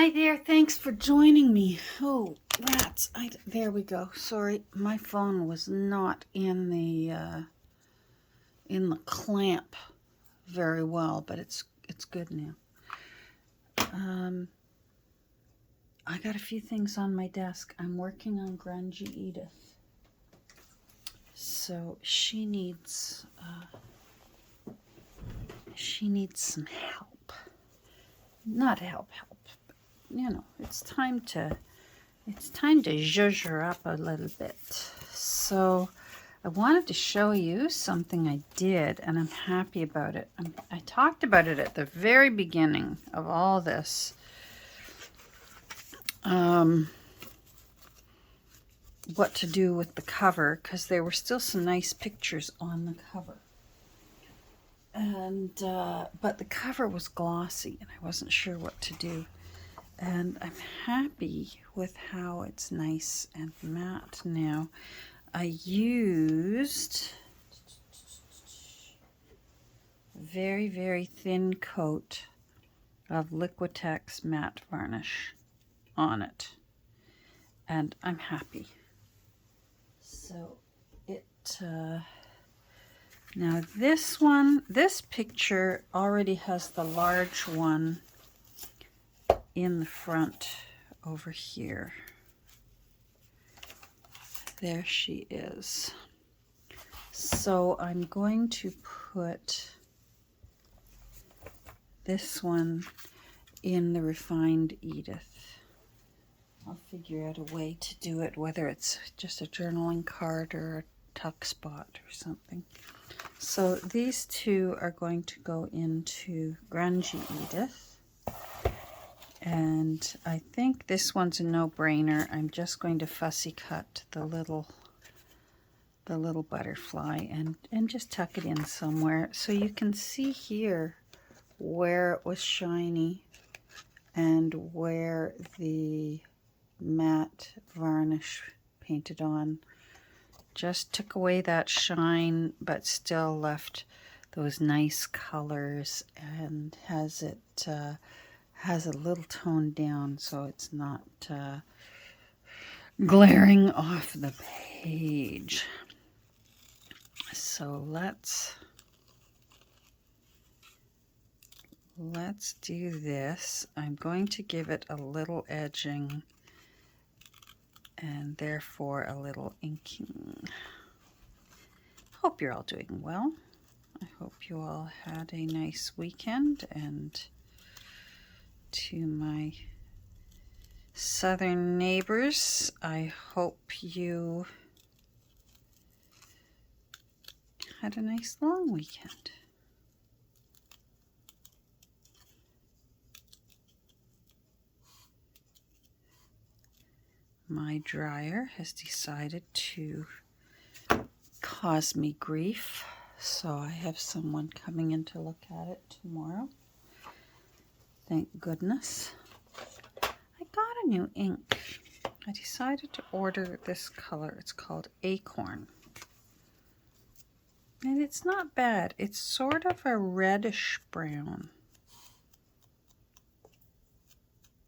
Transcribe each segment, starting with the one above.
Hi there, thanks for joining me. Oh, rats. There we go. Sorry, my phone was not in the clamp very well, but it's good now. I got a few things on my desk. I'm working on grungy Edith. So she needs some help. Not help. You know, it's time to zhuzh her up a little bit. So I wanted to show you something I did, and I'm happy about it. I talked about it at the very beginning of all this. What to do with the cover, because there were still some nice pictures on the cover. And but the cover was glossy, and I wasn't sure what to do. And I'm happy with how it's nice and matte now. I used a very, very thin coat of Liquitex matte varnish on it. And I'm happy. So it, now this picture already has the large one in the front over here. There she is. So I'm going to put this one in the refined Edith. I'll figure out a way to do it, whether it's just a journaling card or a tuck spot or something. So these two are going to go into grungy Edith. And I think this one's a no-brainer. I'm just going to fussy cut the little butterfly and just tuck it in somewhere. So you can see here where it was shiny and where the matte varnish painted on just took away that shine, but still left those nice colors and has it has a little toned down so it's not glaring off the page. So let's do this. I'm going to give it a little edging and therefore a little inking. Hope you're all doing well. I hope you all had a nice weekend, and to my southern neighbors, I hope you had a nice long weekend. My dryer has decided to cause me grief, so I have someone coming in to look at it tomorrow. Thank goodness. I got a new ink. I decided to order this color. It's called Acorn. And it's not bad. It's sort of a reddish brown.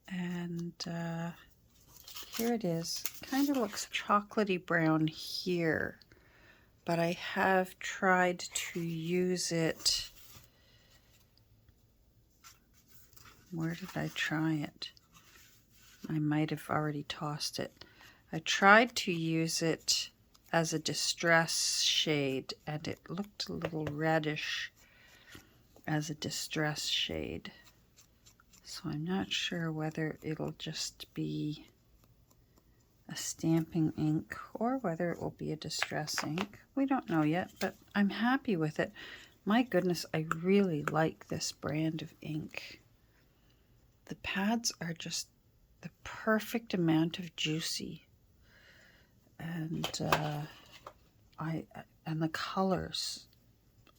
And here it is. Kind of looks chocolatey brown here. But I have tried to use it. Where did I try it? I might have already tossed it. I tried to use it as a distress shade, and it looked a little reddish as a distress shade. So I'm not sure whether it'll just be a stamping ink or whether it will be a distress ink. We don't know yet, but I'm happy with it. My goodness, I really like this brand of ink. The pads are just the perfect amount of juicy, and the colors.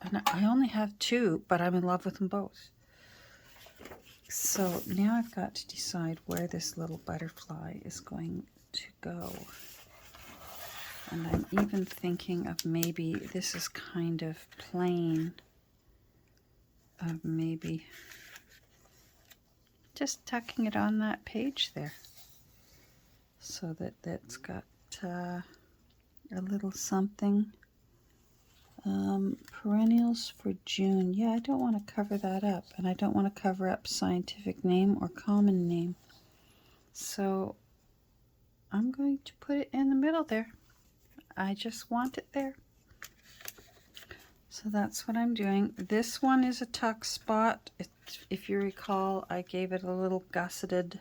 And I only have two, but I'm in love with them both. So now I've got to decide where this little butterfly is going to go. And I'm even thinking of maybe this is kind of plain, of maybe just tucking it on that page there so that that's got a little something. Perennials for June. Yeah, I don't want to cover that up, and I don't want to cover up scientific name or common name. So I'm going to put it in the middle there. I just want it there. So that's what I'm doing. This one is a tuck spot. If you recall, I gave it a little gusseted,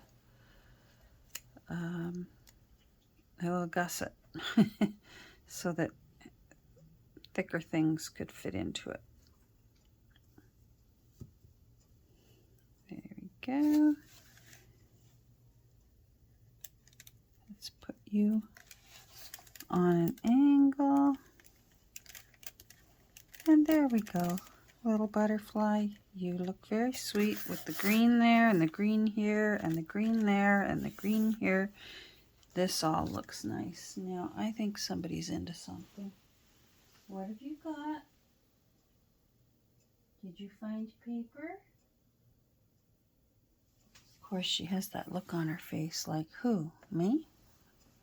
gusset so that thicker things could fit into it. There we go. Let's put you on an angle. And there we go. Little butterfly. You look very sweet with the green there and the green here and the green there and the green here. This all looks nice. Now, I think somebody's into something. What have you got? Did you find paper? Of course, she has that look on her face like, who? Me?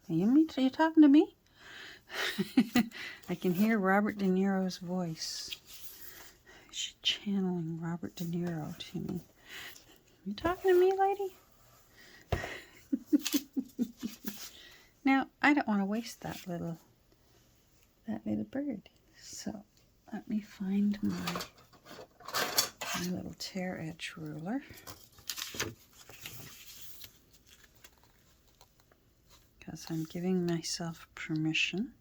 Are you talking to me? I can hear Robert De Niro's voice. She's channeling Robert De Niro to me. You talking to me, lady? Now, I don't want to waste that little bird. So let me find my little tear edge ruler. Because I'm giving myself permission.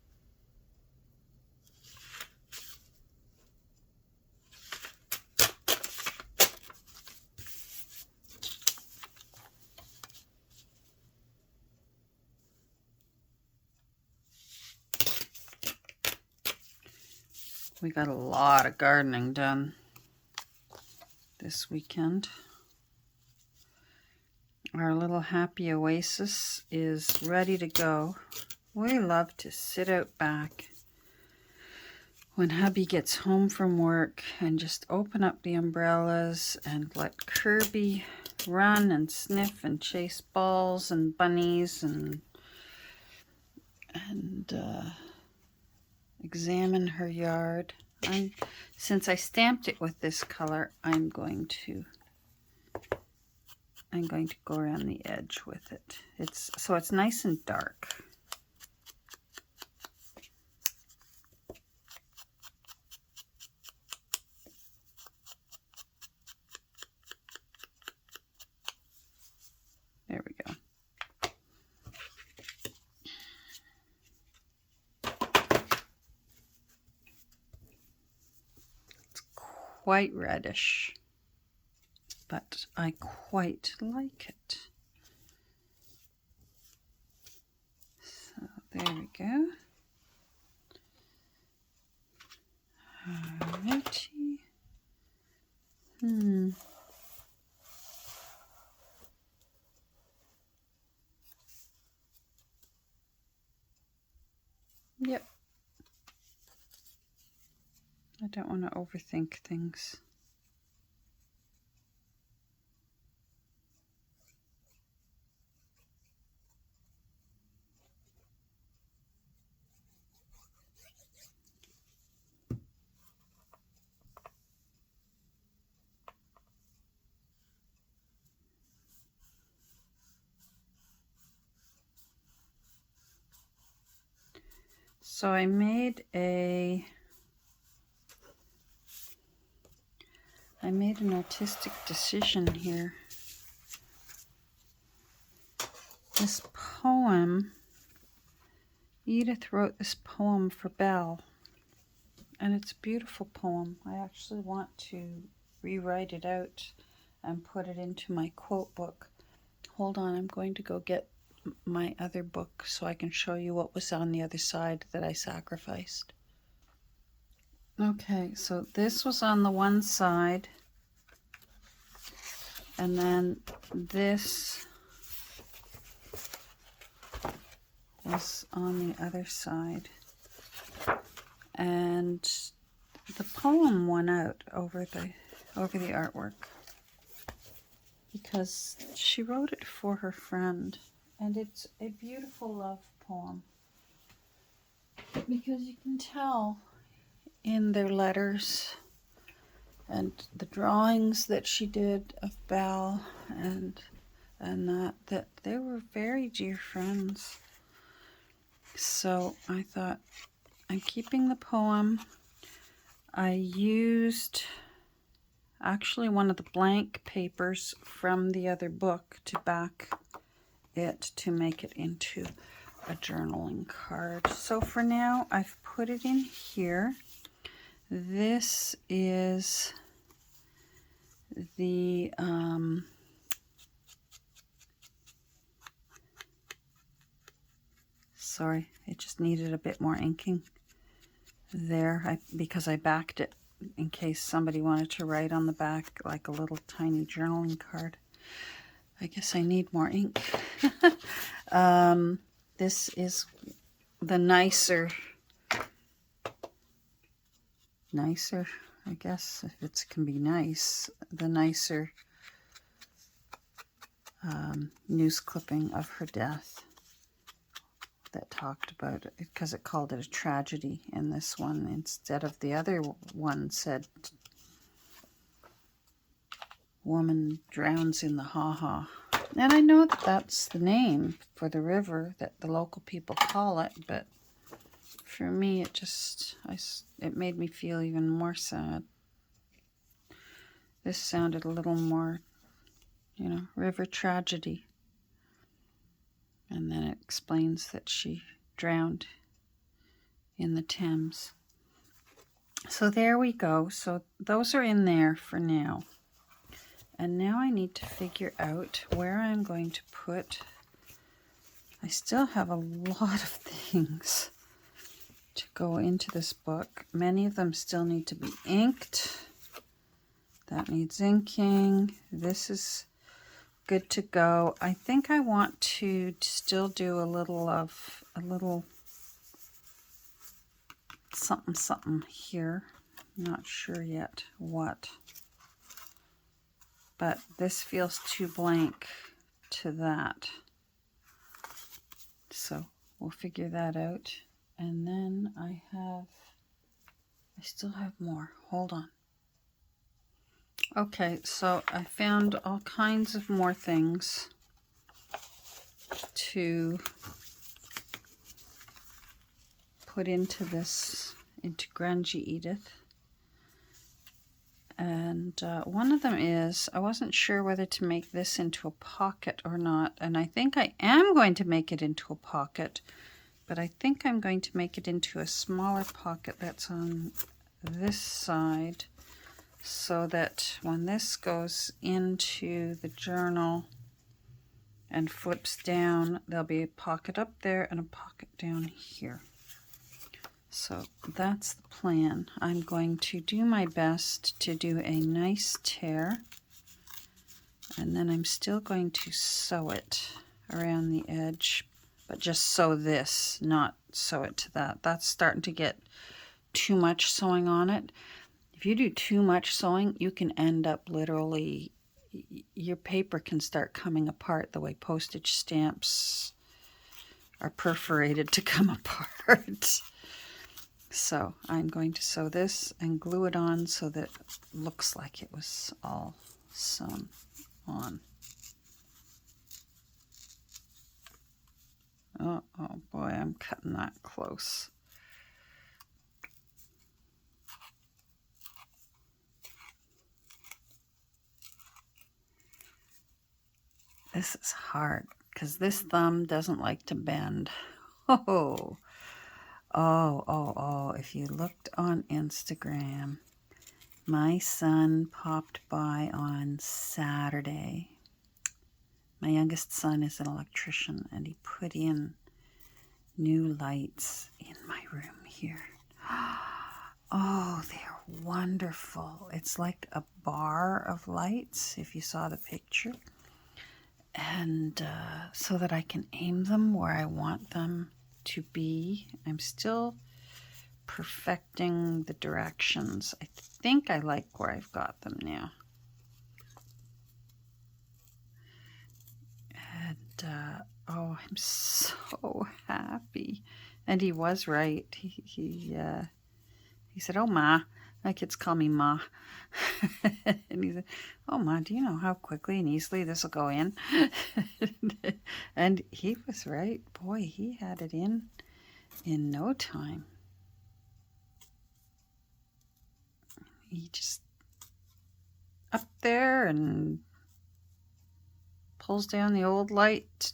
We got a lot of gardening done this weekend. Our little happy oasis is ready to go. We love to sit out back when hubby gets home from work and just open up the umbrellas and let Kirby run and sniff and chase balls and bunnies and examine her yard. Since I stamped it with this color, I'm going to go around the edge with it. So it's nice and dark. There we go. It's quite reddish, but I quite like it. So there we go. Alrighty. Yep. I don't want to overthink things. So I made an artistic decision here. This poem, Edith wrote this poem for Belle, and it's a beautiful poem. I actually want to rewrite it out and put it into my quote book. Hold on, I'm going to go get my other book so I can show you what was on the other side that I sacrificed. Okay, so this was on the one side, and then this was on the other side, and the poem won out over the artwork. because she wrote it for her friend, and it's a beautiful love poem. Because you can tell in their letters and the drawings that she did of Belle and that they were very dear friends. So I thought, I'm keeping the poem. I used actually one of the blank papers from the other book to back it to make it into a journaling card. So for now, I've put it in here. This is the sorry, it just needed a bit more inking there because I backed it in case somebody wanted to write on the back like a little tiny journaling card. I guess I need more ink. This is the nicer, I guess, if it can be nice, the nicer news clipping of her death that talked about it, because it called it a tragedy in this one instead of the other one said woman drowns in the ha-ha. And I know that that's the name for the river that the local people call it, but for me it just, it made me feel even more sad. This sounded a little more, you know, river tragedy. And then it explains that she drowned in the Thames. So there we go. So those are in there for now. And now I need to figure out where I'm going to put. I still have a lot of things to go into this book. Many of them still need to be inked. That needs inking. This is good to go. I think I want to still do a little something here. Not sure yet what. But this feels too blank to that. So we'll figure that out. And then I still have more. Hold on. Okay, so I found all kinds of more things to put into this, into Grungy Edith. And one of them is, I wasn't sure whether to make this into a pocket or not, and I think I am going to make it into a pocket, but I think I'm going to make it into a smaller pocket that's on this side, so that when this goes into the journal and flips down, there'll be a pocket up there and a pocket down here. So that's the plan. I'm going to do my best to do a nice tear, and then I'm still going to sew it around the edge, but just sew this, not sew it to that. That's starting to get too much sewing on it. If you do too much sewing, you can end up literally, your paper can start coming apart the way postage stamps are perforated to come apart. So I'm going to sew this and glue it on so that it looks like it was all sewn on. Oh boy, I'm cutting that close. This is hard because this thumb doesn't like to bend. Oh, if you looked on Instagram, my son popped by on Saturday. My youngest son is an electrician, and he put in new lights in my room here. Oh, they're wonderful. It's like a bar of lights, if you saw the picture. And so that I can aim them where I want them to be. I'm still perfecting the directions. I think I like where I've got them now. oh, I'm so happy. And he was right. He said, "Oh, Ma." My kids call me Ma. And he said, "Oh, Ma, do you know how quickly and easily this will go in?" And he was right. Boy, he had it in no time. He just up there and pulls down the old light,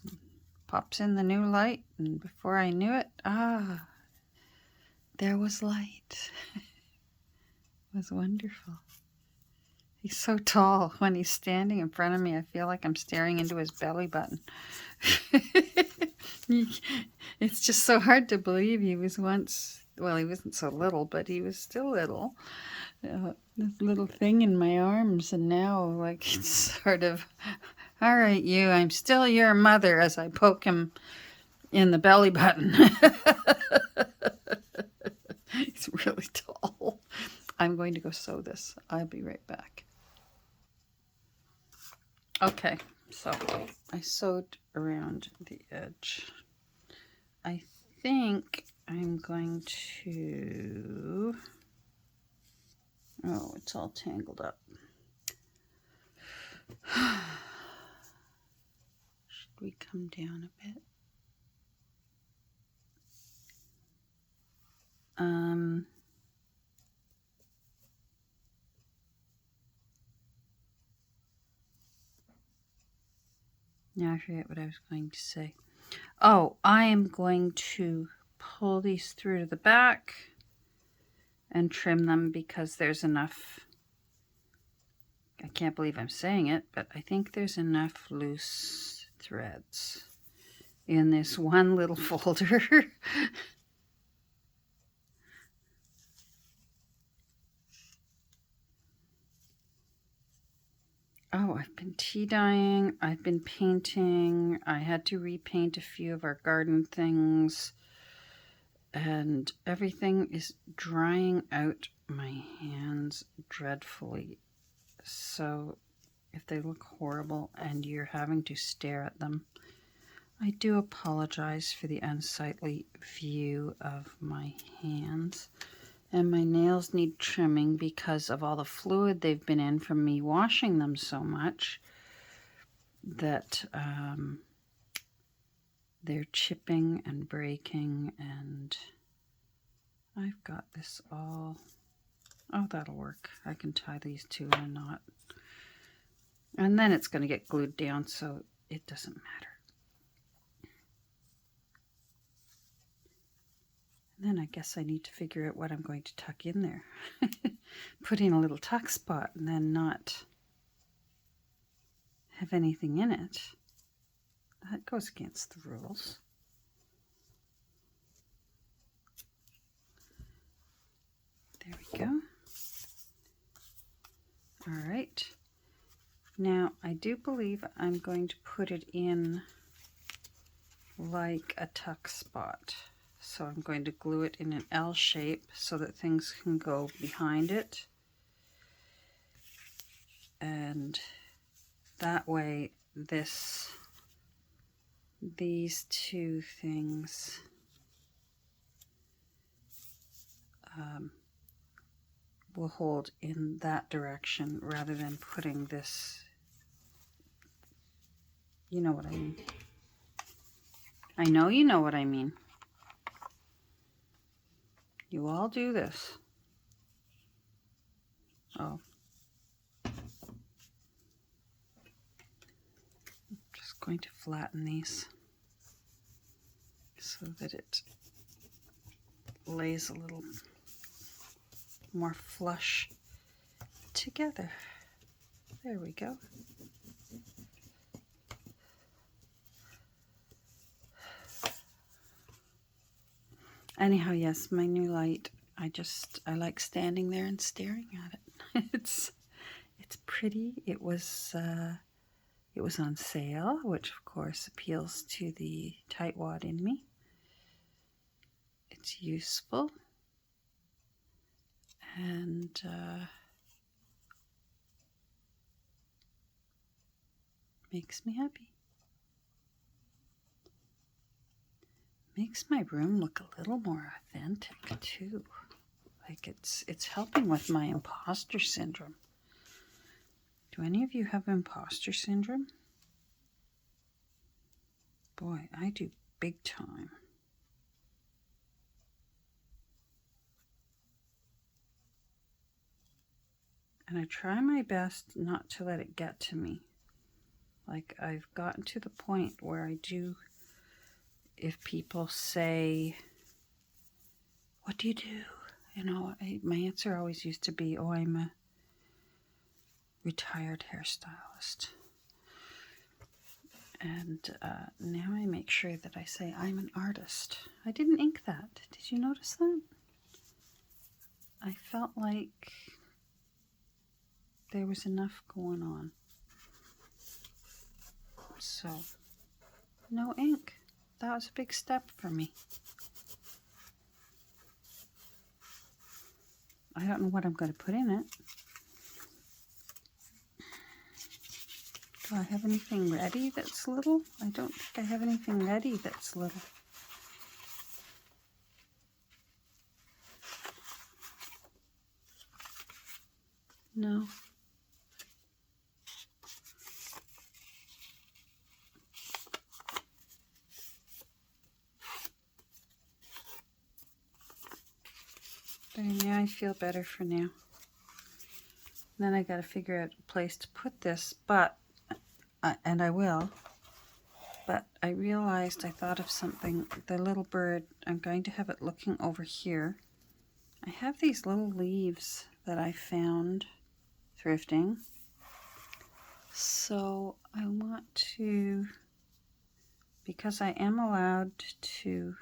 pops in the new light, and before I knew it, there was light. It was wonderful. He's so tall. When he's standing in front of me, I feel like I'm staring into his belly button. It's just so hard to believe he was once, well, he wasn't so little, but he was still little. This little thing in my arms, and now, like, it's sort of, all right, you, I'm still your mother, as I poke him in the belly button. He's really tall. I'm going to go sew this. I'll be right back. Okay, so I sewed around the edge. I think I'm going to... Oh, it's all tangled up. Should we come down a bit? Now I forget what I was going to say. Oh, I am going to pull these through to the back and trim them because there's enough. I can't believe I'm saying it, but I think there's enough loose threads in this one little folder. Oh, I've been tea dyeing, I've been painting, I had to repaint a few of our garden things, and everything is drying out my hands dreadfully. So if they look horrible and you're having to stare at them, I do apologize for the unsightly view of my hands. And my nails need trimming because of all the fluid they've been in from me washing them so much that they're chipping and breaking, and I've got this all... Oh, that'll work. I can tie these two in a knot. And then it's going to get glued down, so it doesn't matter. Then I guess I need to figure out what I'm going to tuck in there. Put in a little tuck spot and then not have anything in it. That goes against the rules. There we go. All right. Now I do believe I'm going to put it in like a tuck spot. So I'm going to glue it in an L shape so that things can go behind it. And that way these two things will hold in that direction rather than putting this, you know what I mean. I know you know what I mean. You all do this. Oh. I'm just going to flatten these so that it lays a little more flush together. There we go. Anyhow, yes, my new light. I like standing there and staring at it. It's pretty. It was on sale, which of course appeals to the tightwad in me. It's useful and makes me happy. Makes my room look a little more authentic too. Like it's helping with my imposter syndrome. Do any of you have imposter syndrome? Boy, I do big time. And I try my best not to let it get to me. Like, I've gotten to the point where I do, if people say, what do you do? You know, my answer always used to be, oh, I'm a retired hairstylist. And now I make sure that I say, I'm an artist. I didn't ink that. Did you notice that? I felt like there was enough going on. So, no ink. That was a big step for me. I don't know what I'm going to put in it. Do I have anything ready that's little? I don't think I have anything ready that's little. No. But yeah, I feel better for now. Then I got to figure out a place to put this, but, and I will, but I realized I thought of something. The little bird, I'm going to have it looking over here. I have these little leaves that I found thrifting. So I want to, because I am allowed to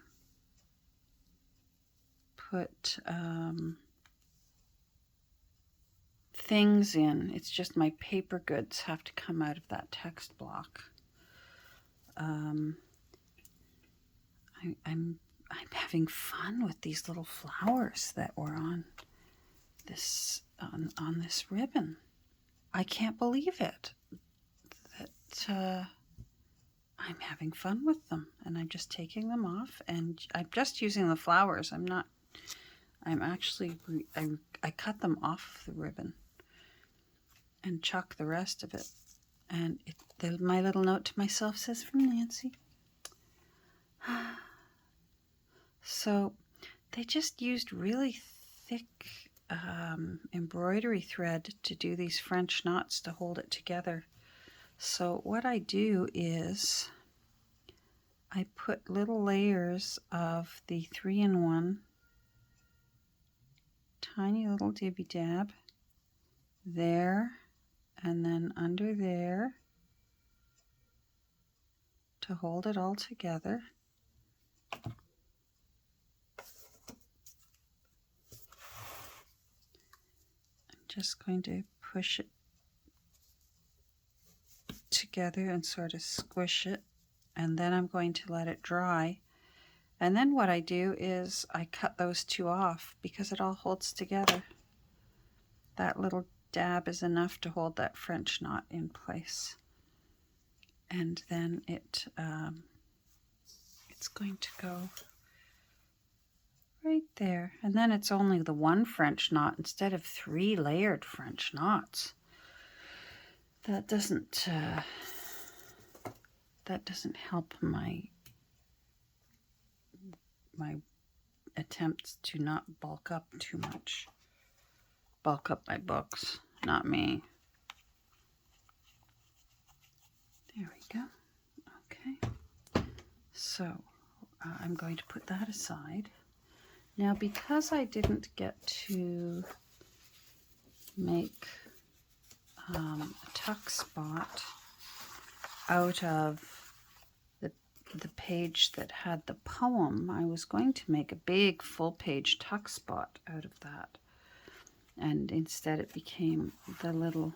put things in, it's just my paper goods have to come out of that text block. I'm having fun with these little flowers that were on this on this ribbon. I can't believe it that I'm having fun with them, and I'm just taking them off, and I'm just using the flowers. I cut them off the ribbon and chuck the rest of it. And my little note to myself says, from Nancy. So they just used really thick embroidery thread to do these French knots to hold it together. So what I do is I put little layers of the 3-in-1, tiny little dibby dab there, and then under there to hold it all together. I'm just going to push it together and sort of squish it, and then I'm going to let it dry. And then what I do is I cut those two off because it all holds together. That little dab is enough to hold that French knot in place. And then it's going to go right there. And then it's only the one French knot instead of 3 layered French knots. That doesn't help my attempts to not bulk up too much. Bulk up my books, not me. There we go. Okay. So I'm going to put that aside. Now, because I didn't get to make a tuck spot out of the page that had the poem, I was going to make a big full page tuck spot out of that. And instead it became a little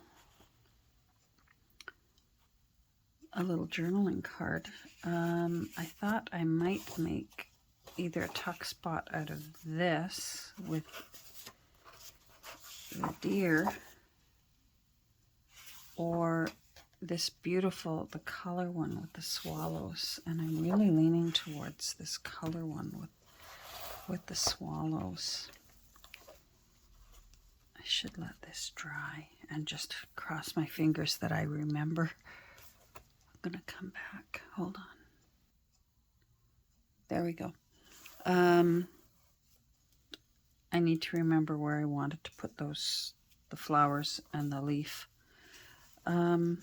journaling card. I thought I might make either a tuck spot out of this with the deer, or this beautiful, the color one with the swallows, and I'm really leaning towards this color one with the swallows. I should let this dry and just cross my fingers that I remember. I'm gonna come back, hold on. There we go. I need to remember where I wanted to put those, the flowers and the leaf. I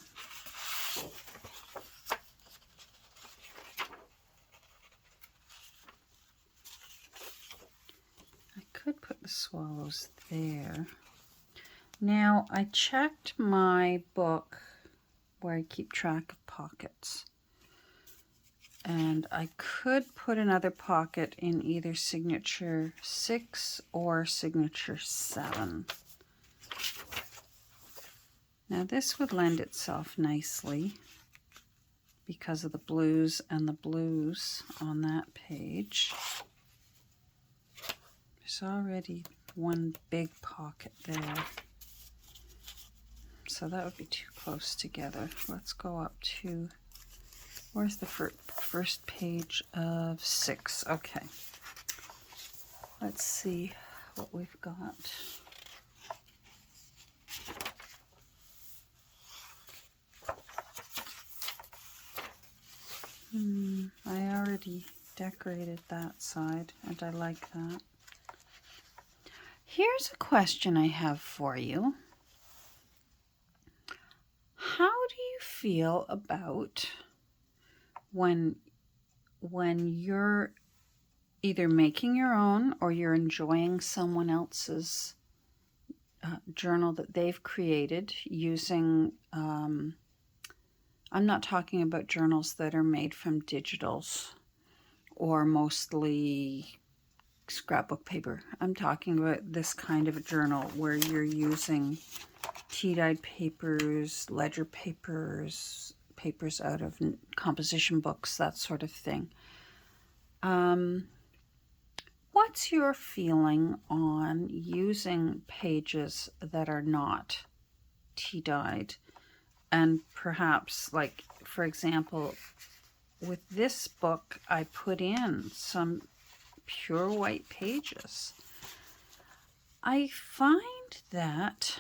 could put the swallows there. Now, I checked my book where I keep track of pockets. And I could put another pocket in either signature 6 or signature 7. Now this would lend itself nicely because of the blues and the blues on that page. There's already one big pocket there. So that would be too close together. Let's go up to, where's the first page of 6? Okay. Let's see what we've got. I already decorated that side, and I like that. Here's a question I have for you. How do you feel about when you're either making your own or you're enjoying someone else's journal that they've created using, I'm not talking about journals that are made from digitals or mostly scrapbook paper. I'm talking about this kind of a journal where you're using tea-dyed papers, ledger papers, papers out of composition books, that sort of thing. What's your feeling on using pages that are not tea-dyed? And perhaps, like, for example, with this book, I put in some pure white pages. I find that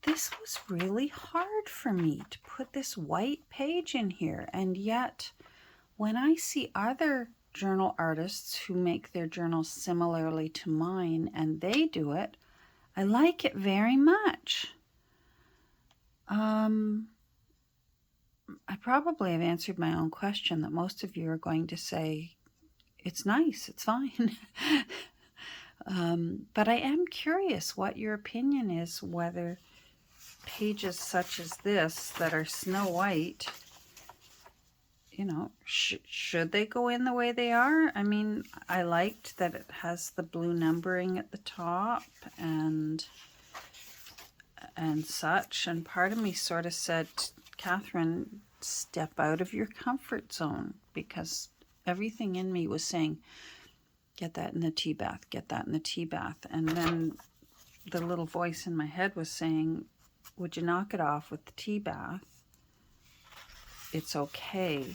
this was really hard for me to put this white page in here, and yet when I see other journal artists who make their journals similarly to mine and they do it, I like it very much. I probably have answered my own question that most of you are going to say, it's nice, it's fine. But I am curious what your opinion is, whether pages such as this that are snow white, you know, should they go in the way they are? I mean, I liked that it has the blue numbering at the top and such, and part of me sort of said, Catherine, step out of your comfort zone, because everything in me was saying, get that in the tea bath, get that in the tea bath. And then the little voice in my head was saying, would you knock it off with the tea bath? It's okay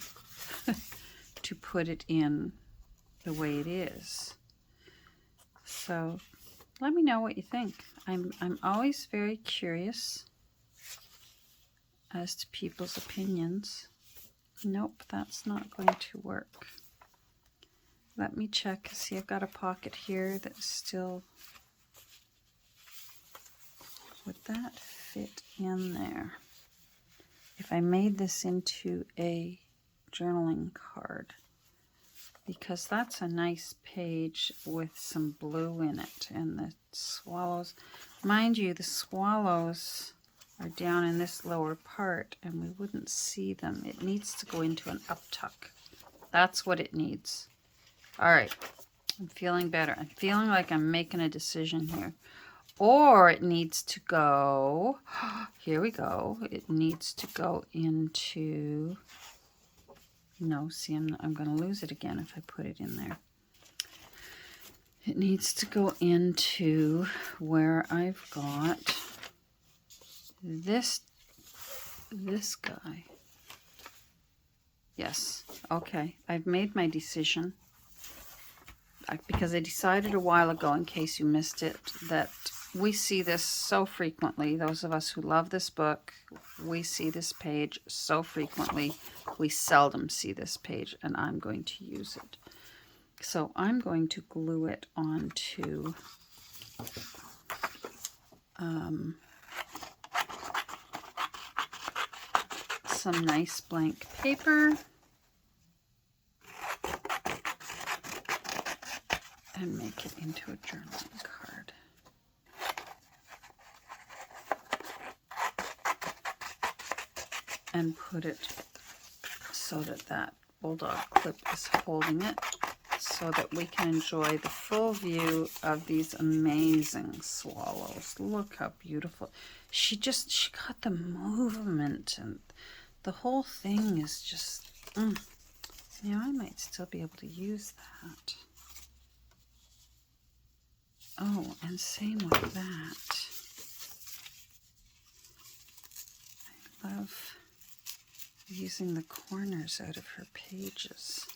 to put it in the way it is. So let me know what you think. I'm always very curious as to people's opinions. Nope, that's not going to work. Let me check, see, I've got a pocket here that's still, would that fit in there? If I made this into a journaling card, because that's a nice page with some blue in it, and the swallows, mind you, the swallows are down in this lower part and we wouldn't see them. It needs to go into an uptuck. That's what it needs. All right, I'm feeling better. I'm feeling like I'm making a decision here. Or it needs to go, here we go, it needs to go into, no, see, I'm going to lose it again if I put it in there. It needs to go into where I've got this guy. Yes, okay, I've made my decision. Because I decided a while ago, in case you missed it, that we see this so frequently. Those of us who love this book, we see this page so frequently. We seldom see this page, and I'm going to use it. So I'm going to glue it onto some nice blank paper. And make it into a journaling card. And put it so that that bulldog clip is holding it, so that we can enjoy the full view of these amazing swallows. Look how beautiful. She got the movement, and the whole thing is just, you know, I might still be able to use that. Oh, and same with that. I love using the corners out of her pages.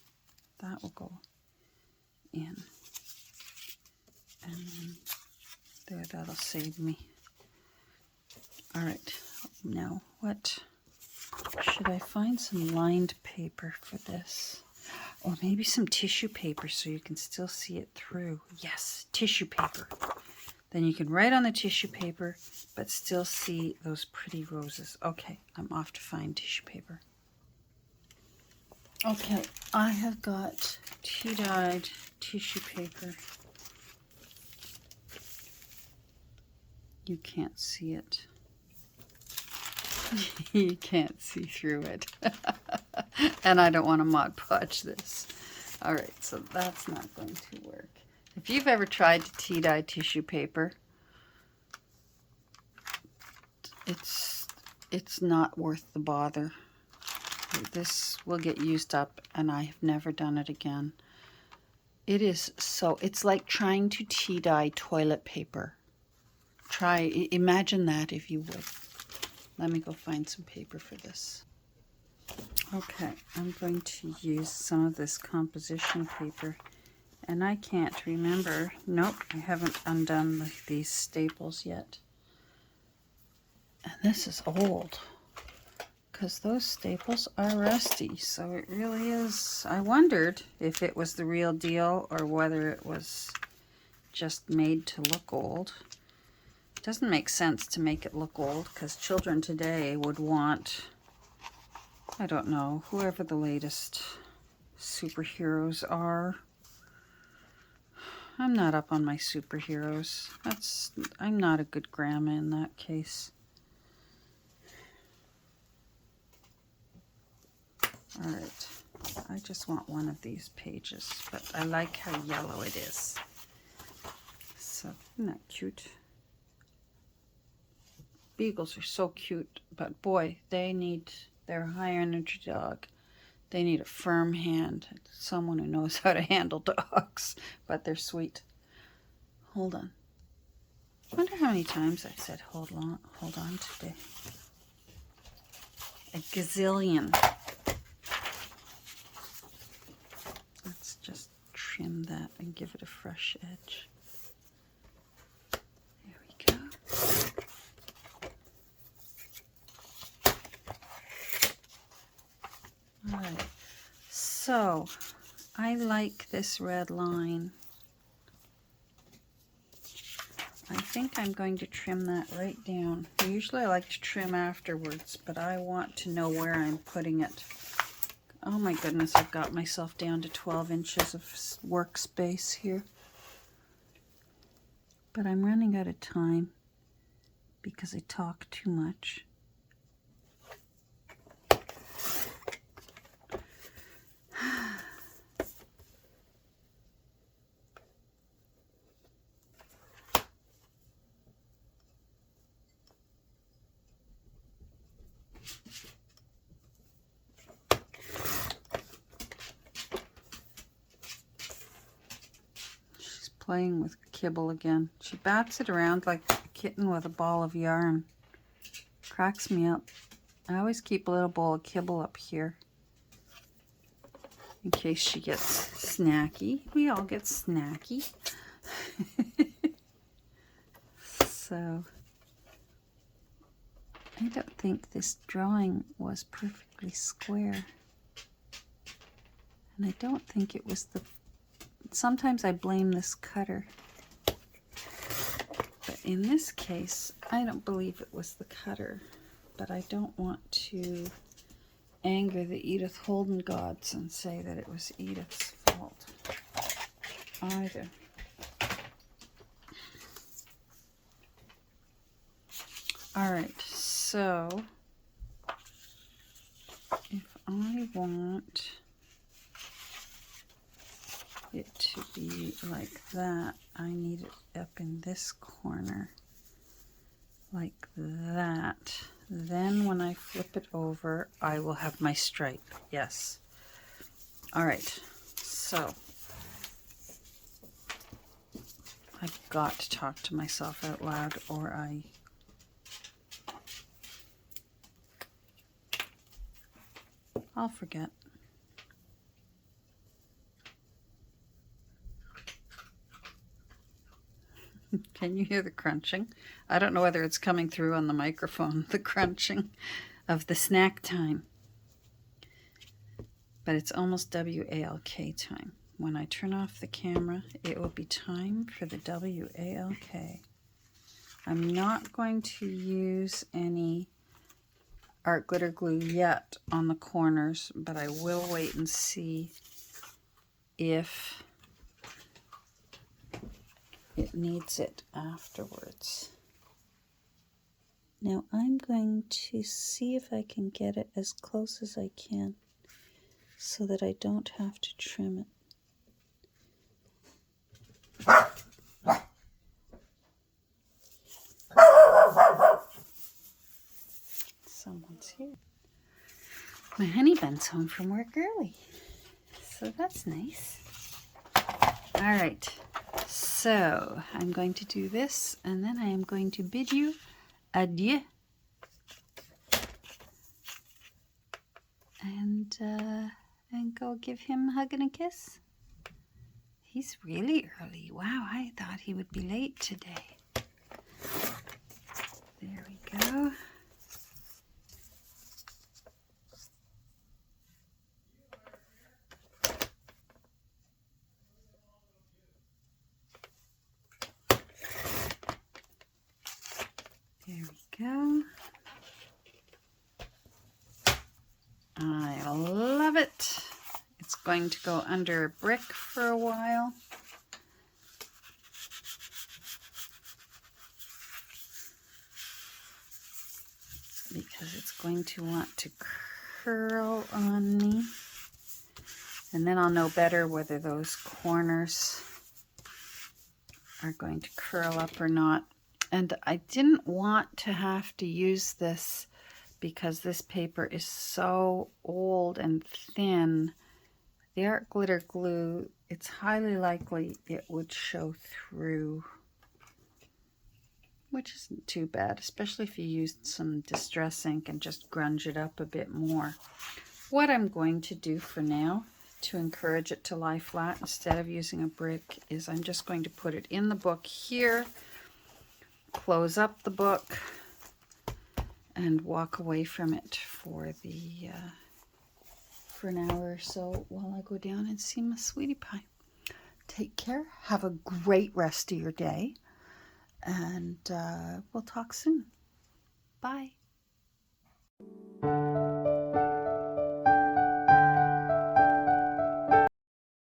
That will go in. And there, that'll save me. All right, now what? Should I find some lined paper for this? Or maybe some tissue paper so you can still see it through. Yes, tissue paper. Then you can write on the tissue paper, but still see those pretty roses. Okay, I'm off to find tissue paper. Okay, I have got tea-dyed tissue paper. You can't see it. You can't see through it. And I don't want to Mod Podge this. All right, so that's not going to work. If you've ever tried to tea-dye tissue paper, it's not worth the bother. This will get used up, and I have never done it again. It is so, it's like trying to tea-dye toilet paper. Imagine that if you would. Let me go find some paper for this. Okay, I'm going to use some of this composition paper, and I can't remember. Nope, I haven't undone these staples yet. And this is old, because those staples are rusty, so it really is. I wondered if it was the real deal or whether it was just made to look old. It doesn't make sense to make it look old, because children today would want, I don't know, whoever the latest superheroes are. I'm not up on my superheroes. I'm not a good grandma in that case. All right, I just want one of these pages, but I like how yellow it is. So, isn't that cute? Beagles are so cute, but boy, they're a high energy dog. They need a firm hand, someone who knows how to handle dogs, but they're sweet. Hold on. I wonder how many times I've said hold on today. A gazillion. Let's just trim that and give it a fresh edge. There we go. All right, so I like this red line. I think I'm going to trim that right down. Usually I like to trim afterwards, but I want to know where I'm putting it. Oh my goodness, I've got myself down to 12 inches of workspace here. But I'm running out of time because I talk too much. playing with kibble again. She bats it around like a kitten with a ball of yarn. Cracks me up. I always keep a little bowl of kibble up here in case she gets snacky. We all get snacky. So, I don't think this drawing was perfectly square. And I don't think it was the... Sometimes I blame this cutter. But in this case, I don't believe it was the cutter. But I don't want to anger the Edith Holden gods and say that it was Edith's fault either. All right, so if I want it to be like that, I need it up in this corner like that. Then when I flip it over, I will have my stripe. Yes. All right, so I've got to talk to myself out loud or I'll forget. Can you hear the crunching? I don't know whether it's coming through on the microphone, the crunching of the snack time. But it's almost WALK time. When I turn off the camera, it will be time for the WALK. I'm not going to use any art glitter glue yet on the corners, but I will wait and see if it needs it afterwards. Now I'm going to see if I can get it as close as I can so that I don't have to trim it. Someone's here. My honey bun's home from work early, so that's nice. All right, so I'm going to do this, and then I am going to bid you adieu. And go give him a hug and a kiss. He's really early. Wow, I thought he would be late today. There we go. There we go. I love it. It's going to go under a brick for a while. Because it's going to want to curl on me. And then I'll know better whether those corners are going to curl up or not. And I didn't want to have to use this because this paper is so old and thin. The art glitter glue, it's highly likely it would show through, which isn't too bad, especially if you used some distress ink and just grunge it up a bit more. What I'm going to do for now to encourage it to lie flat instead of using a brick is I'm just going to put it in the book here, close up the book, and walk away from it for an hour or so while I go down and see my sweetie pie. Take care. Have a great rest of your day. And we'll talk soon. Bye.